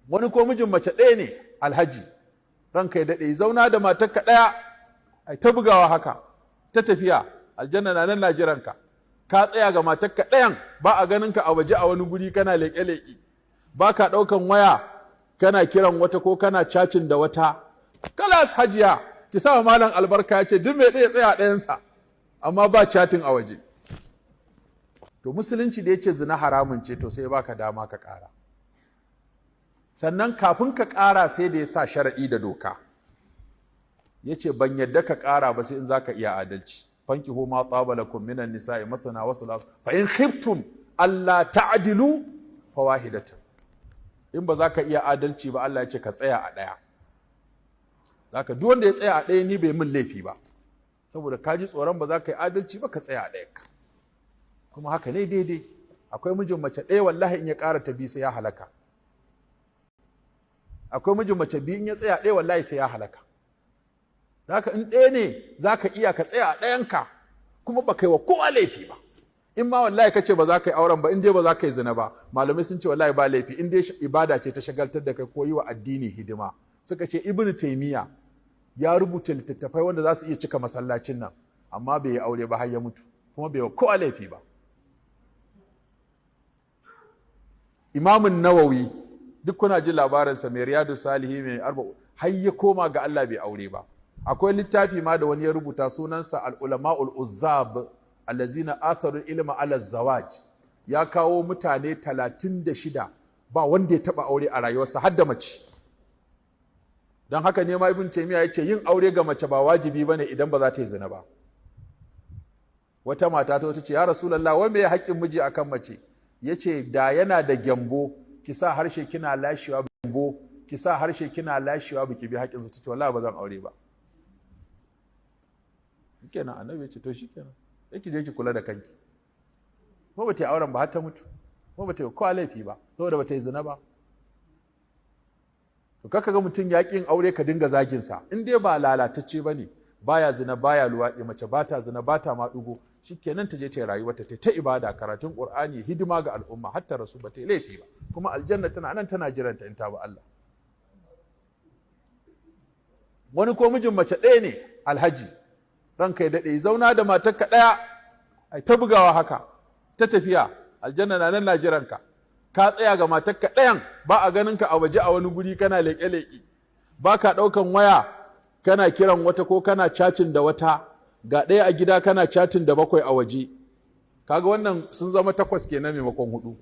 wani ko mijin mace ɗaya ne alhaji, ranka ya daɗe, zauna da matarka ɗaya ai ta bugawa haka ta tafiya, aljanna na nan na jiranka. Ka tsaya ga matarka ɗayan, ba a ganin ka a waje a wani guri kana leƙe-leƙe, ba ka ɗaukan waya kana kiran wata ko kana cacin da wata. Kalas hajiya, ki sa malam albarka ya ce duk mai ɗaya tsaya ɗayansa, amma ba catin a waje. To musulunci da ya ce zina haramun ce, to sai baka dama ka ƙara. Sannan kafin ka ƙara sai da ya sa sharaɗi da doka. Ya ce ban yadda ka ƙara ba sai in za ka iya adalci. Fankihu ma taba lakum minan nisa'i mathna wa thulatha fa in khiftum alla ta'dilu fawahidatan. In ba za ka iya adalci ba, Allah ya ce ka tsaya a ɗaya. Zaka duk wanda ya tsaya a ɗaya ni bai min laifi ba. Saboda ka ji tsoron ba za ka yi adalci ba, ka tsaya a ɗaya ka. Kuma haka ne daidai. Akwai mijin mace ɗaya wallahi in ya ƙara ta biyu sai ya halaka. Akwai mijin mace biyu in ya tsaya ɗaya wallahi sai ya halaka. Zaka in ɗaya ne za ka iya ka tsaya a ɗayanka, kuma ba kai wa kowa laifi ba. In ma wallahi ka ce ba za ka yi auren ba, in dai ba za ka yi zina ba, malamai sun ce wallahi ba laifi, in dai ibada ce ta shagaltar da kai ko yi wa addini hidima. Suka ce Ibn Taymiyyah ya rubuta littattafai wanda za su iya cika masallacin nan, amma bai yi aure ba har ya mutu, kuma bai wa kowa laifi ba. Imamun Nawawi duk kuna jin labarinsa mai Riyadu Salihin mai arba'u, har ya koma ga Allah bai aure ba. Akwai littafi ma da wani ya rubuta sunansa al-ulama'ul uzzab allazina atharu ilma ala zawaj. Ya kawo mutane 36 ba wanda ya taba aure a rayuwarsa, har da mace. Dan haka ne ma Ibn Taymiyyah yace yin aure ga mace ba wajibi bane idan ba za ta yi zina ba. Wata mata ta ce ya Rasulullah, wai me ya haƙƙin miji akan mace? Yace da yana da gyambo, ki sa harshe kina lashewa, gyambo ki sa harshe kina lashewa, biki bi haƙƙinsa. Ta ce wallahi ba zan aure ba. Shikenan annabi ya ce to shikenan, sai ki je ki kula da kanki. Ko ba ta yi auren ba har ta mutu, ko ba ta yi kowa laifi ba, saboda ba ta yi zina ba. To kaka ga mutum ya ƙin aure ka dinga zagin sa, in dai ba lalatacce bane, baya zina baya luwaɗi, mace ba ta zina ba ta maɗugo, shikenan ta je ta rayuwa ta ibada, karatun Qur'ani, hidima ga al'umma, har ta rasu ba ta yi laifi ba, kuma aljanna tana nan tana jiranta in ta bi Allah. Wani ko mijin mace ɗaya ne alhaji, ranka ya daɗe, zauna da matarka ɗaya ai ta bugawa haka ta tafiya, aljanna na nan na jiranka. Ka tsaya ga matarka ɗayan, ba a ganin ka a waje a wani guri kana leƙe-leƙe, ba ka ɗaukan waya kana kiran wata ko kana cacin da wata, ga ɗaya a gida kana cacin da 7 a waje. Kaga wannan sun zama 8 kenan maimakon 4.